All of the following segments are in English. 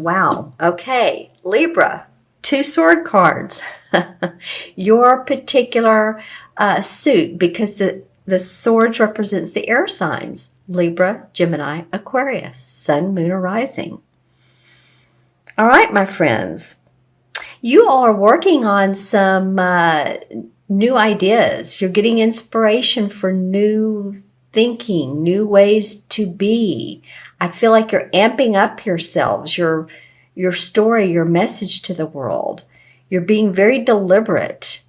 Wow. Okay. Libra, two sword cards. Your particular suit, because the swords represents the air signs. Libra, Gemini, Aquarius, Sun, Moon, or Rising. All right, my friends. You all are working on some new ideas. You're getting inspiration for new thinking, new ways to be. I feel like you're amping up yourselves, your story, your message to the world. You're being very deliberate.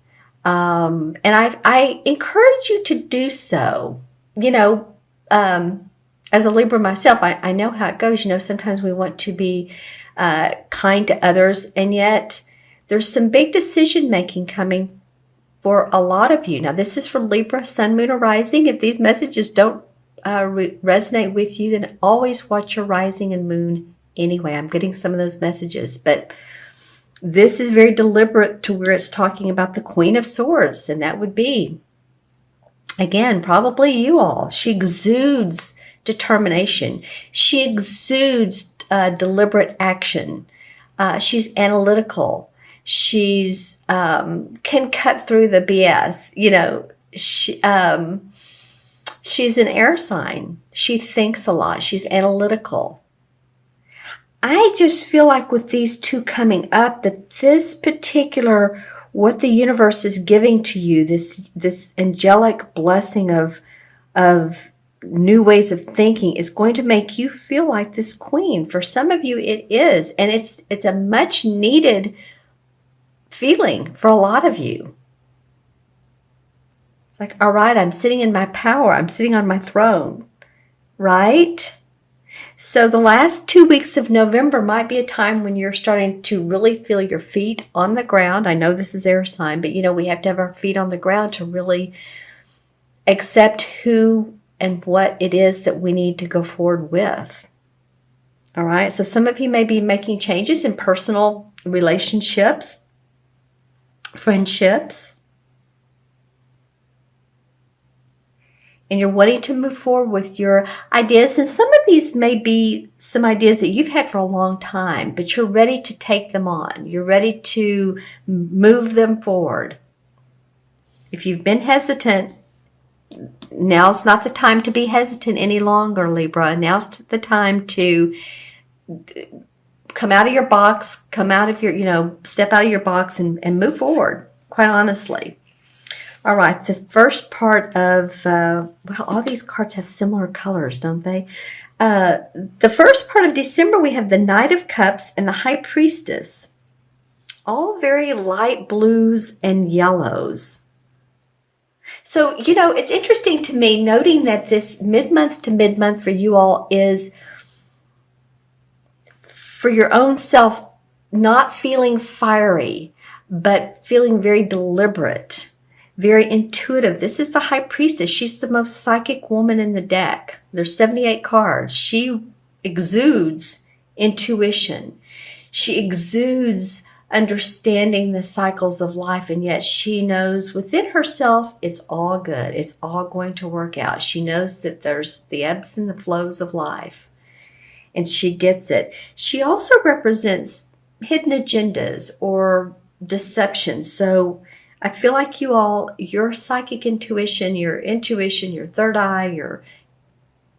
And I encourage you to do so. You know, as a Libra myself, I know how it goes. You know, sometimes we want to be kind to others, and yet there's some big decision making coming for a lot of you. Now, this is for Libra, Sun, Moon, or Rising. If these messages don't resonate with you, then always watch your Rising and Moon anyway. I'm getting some of those messages, but this is very deliberate to where it's talking about the Queen of Swords, and that would be, again, probably you all. She exudes determination. She exudes deliberate action. She's analytical. She's can cut through the BS. You know, she's an air sign. She thinks a lot. She's analytical. I just feel like with these two coming up, that this particular, what the universe is giving to you, this angelic blessing of new ways of thinking, is going to make you feel like this queen. For some of you, it is, and it's a much needed feeling for a lot of you. It's like, all right, I'm sitting in my power. I'm sitting on my throne, right? So the last 2 weeks of November might be a time when you're starting to really feel your feet on the ground. I know this is air sign, but you know, we have to have our feet on the ground to really accept who and what it is that we need to go forward with. All right. So some of you may be making changes in personal relationships, friendships, and you're wanting to move forward with your ideas. And some of these may be some ideas that you've had for a long time, but you're ready to take them on. You're ready to move them forward. If you've been hesitant, now's not the time to be hesitant any longer, Libra. Now's the time to come out of your box, come out of your, step out of your box and move forward, quite honestly. All right, the first part of, all these cards have similar colors, don't they? The first part of December, we have the Knight of Cups and the High Priestess. All very light blues and yellows. So, it's interesting to me noting that this mid-month to mid-month for you all is for your own self, not feeling fiery, but feeling very deliberate. Very intuitive. This is the High Priestess. She's the most psychic woman in the deck. There's 78 cards. She exudes intuition. She exudes understanding the cycles of life, and yet she knows within herself it's all good. It's all going to work out. She knows that there's the ebbs and the flows of life, and she gets it. She also represents hidden agendas or deception. So I feel like you all, your psychic intuition, your third eye,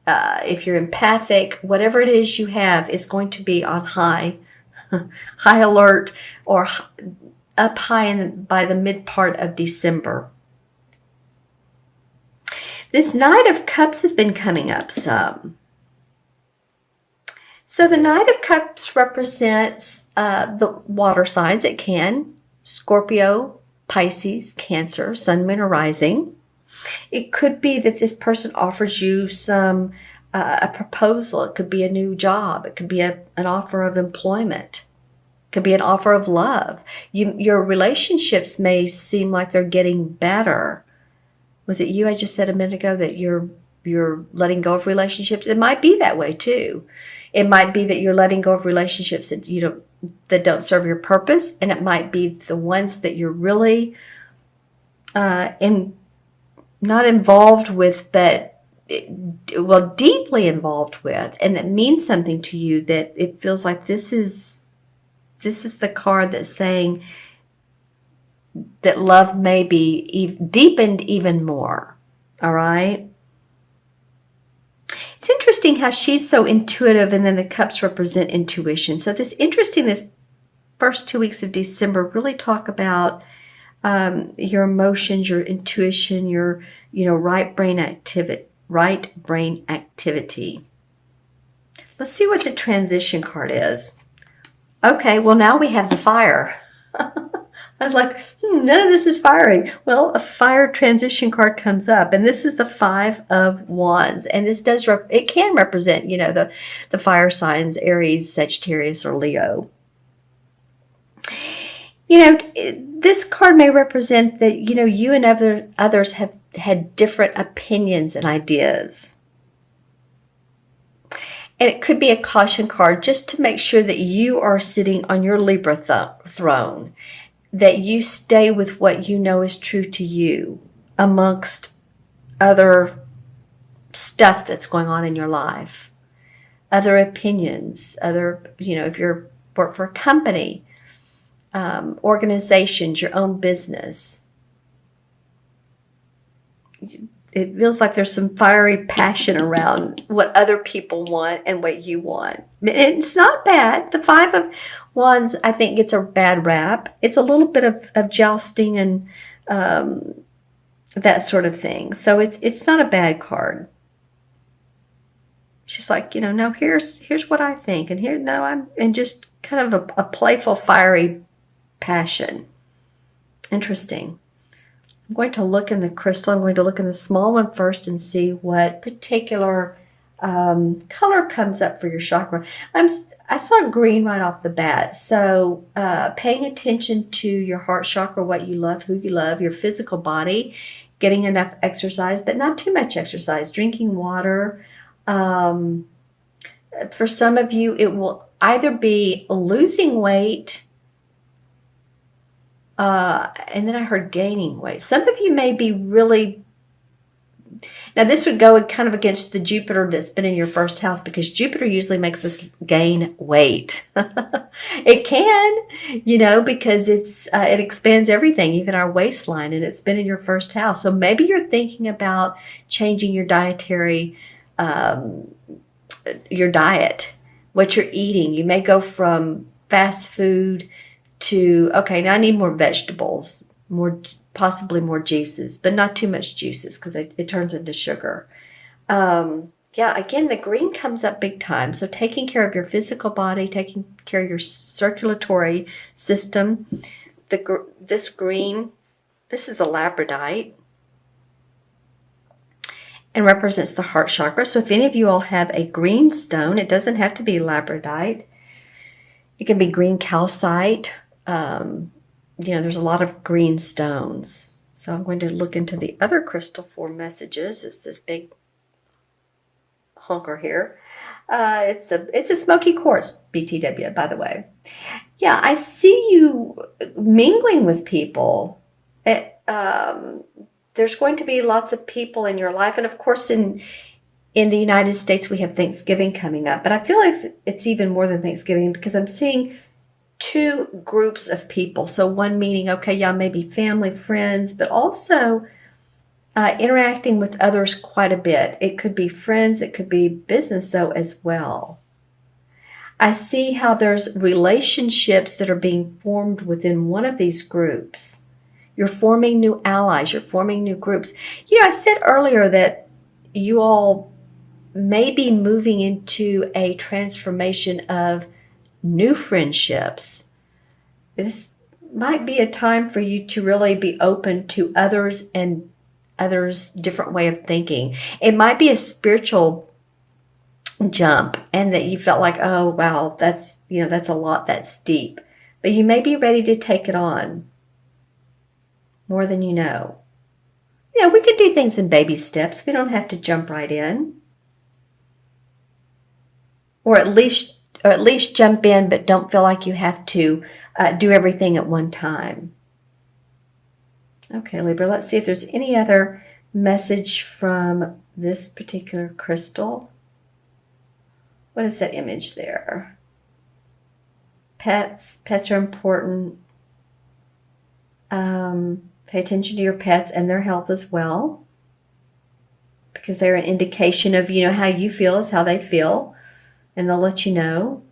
if you're empathic, whatever it is you have is going to be on high alert, or up high by the mid part of December. This Knight of Cups has been coming up some. So the Knight of Cups represents the water signs. It can, Scorpio, Pisces, Cancer, Sun, Moon, or Rising. It could be that this person offers you a proposal. It could be a new job. It could be an offer of employment. It could be an offer of love. Your relationships may seem like they're getting better. Was it you I just said a minute ago that you're letting go of relationships? It might be that way too. It might be that you're letting go of relationships that don't serve your purpose, and it might be the ones that you're really not involved with, but well, deeply involved with, and that means something to you, that it feels like this is the card that's saying that love may be deepened even more. All right. It's interesting how she's so intuitive, and then the cups represent intuition. So this first 2 weeks of December really talk about your emotions, your intuition, your right brain activity. Let's see what the transition card is. Okay, well now we have the fire. I was like, none of this is fiery. Well, a fire transition card comes up, and this is the 5 of Wands, and this it can represent, the fire signs, Aries, Sagittarius, or Leo. This card may represent that, you and others have had different opinions and ideas. And it could be a caution card just to make sure that you are sitting on your Libra throne, that you stay with what you know is true to you amongst other stuff that's going on in your life, other opinions, if you're work for a company, organizations, your own business. It feels like there's some fiery passion around what other people want and what you want. It's not bad. The 5 of Wands, I think, gets a bad rap. It's a little bit of jousting and that sort of thing. So it's not a bad card. She's like, no, here's what I think, and just kind of a playful, fiery passion. Interesting. I'm going to look in the crystal. I'm going to look in the small one first and see what particular color comes up for your chakra. I saw green right off the bat. So paying attention to your heart chakra, what you love, who you love, your physical body, getting enough exercise, but not too much exercise, drinking water. For some of you, it will either be losing weight, and then I heard gaining weight. Some of you may be really... Now, this would go kind of against the Jupiter that's been in your first house, because Jupiter usually makes us gain weight. It can, because it expands everything, even our waistline, and it's been in your first house. So maybe you're thinking about changing your dietary, your diet, what you're eating. You may go from fast food to, okay, now I need more vegetables, possibly more juices, but not too much juices, because it turns into sugar. Again, the green comes up big time. So taking care of your physical body, taking care of your circulatory system. This green, this is a labradorite, and represents the heart chakra. So if any of you all have a green stone, it doesn't have to be labradorite. It can be green calcite. There's a lot of green stones. So I'm going to look into the other crystal for messages. It's this big honker here. It's a smoky quartz, BTW, by the way. Yeah, I see you mingling with people. There's going to be lots of people in your life. And of course, in the United States, we have Thanksgiving coming up. But I feel like it's even more than Thanksgiving, because I'm seeing 2 groups of people. So one meaning, okay, y'all may be family, friends, but also interacting with others quite a bit. It could be friends, it could be business, though, as well. I see how there's relationships that are being formed within one of these groups. You're forming new allies, you're forming new groups. I said earlier that you all may be moving into a transformation of new friendships. This might be a time for you to really be open to others and others' different way of thinking. It might be a spiritual jump, and that you felt like, oh wow, that's a lot, that's deep. But you may be ready to take it on more than you know. We can do things in baby steps. We don't have to jump right in. Or at least jump in, but don't feel like you have to do everything at one time. Okay, Libra, let's see if there's any other message from this particular crystal. What is that image there? Pets. Pets are important. Pay attention to your pets and their health as well, because they're an indication of, how you feel is how they feel, and they'll let you know.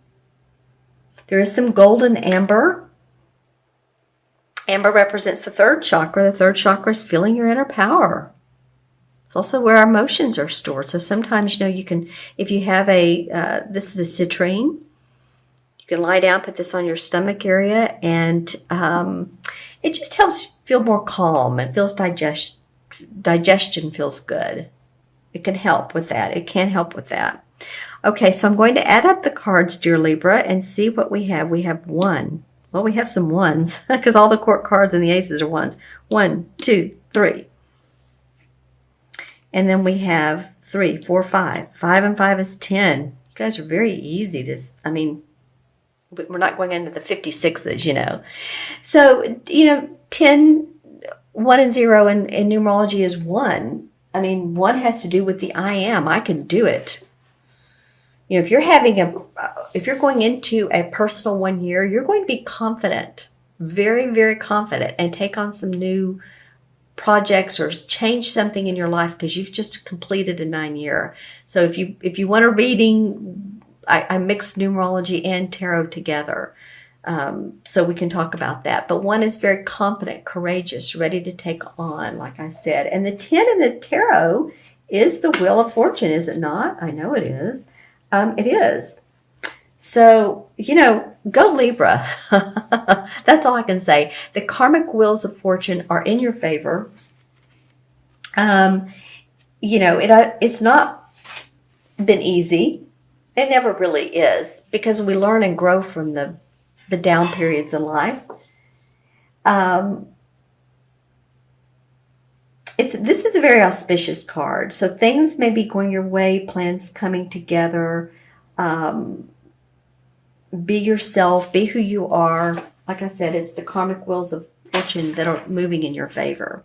There is some golden amber. Amber represents the third chakra. The third chakra is feeling your inner power. It's also where our emotions are stored. So sometimes, you can, if you have this is a citrine, you can lie down, put this on your stomach area, and it just helps feel more calm. It feels digestion feels good. It can help with that. It can help with that. Okay, so I'm going to add up the cards, dear Libra, and see what we have. We have one. Well, we have some ones because all the court cards and the aces are ones. 1, 2, 3. And then we have 3, 4, 5. 5 and 5 is 10. You guys are very easy. We're not going into the 56s, So, 10, 1 and 0 in numerology is 1. 1 has to do with the I am. I can do it. If you're going into a personal 1 year, you're going to be confident, very, very confident, and take on some new projects or change something in your life because you've just completed a 9-year. So if you want a reading, I mix numerology and tarot together. So we can talk about that. But 1 is very confident, courageous, ready to take on, like I said. And the 10 in the tarot is the Wheel of Fortune, is it not? I know it is. It is. So, go Libra. That's all I can say. The karmic wheels of fortune are in your favor. It's not been easy. It never really is, because we learn and grow from the down periods in life. This is a very auspicious card. So things may be going your way, plans coming together. Be yourself, be who you are. Like I said, it's the karmic wheels of fortune that are moving in your favor.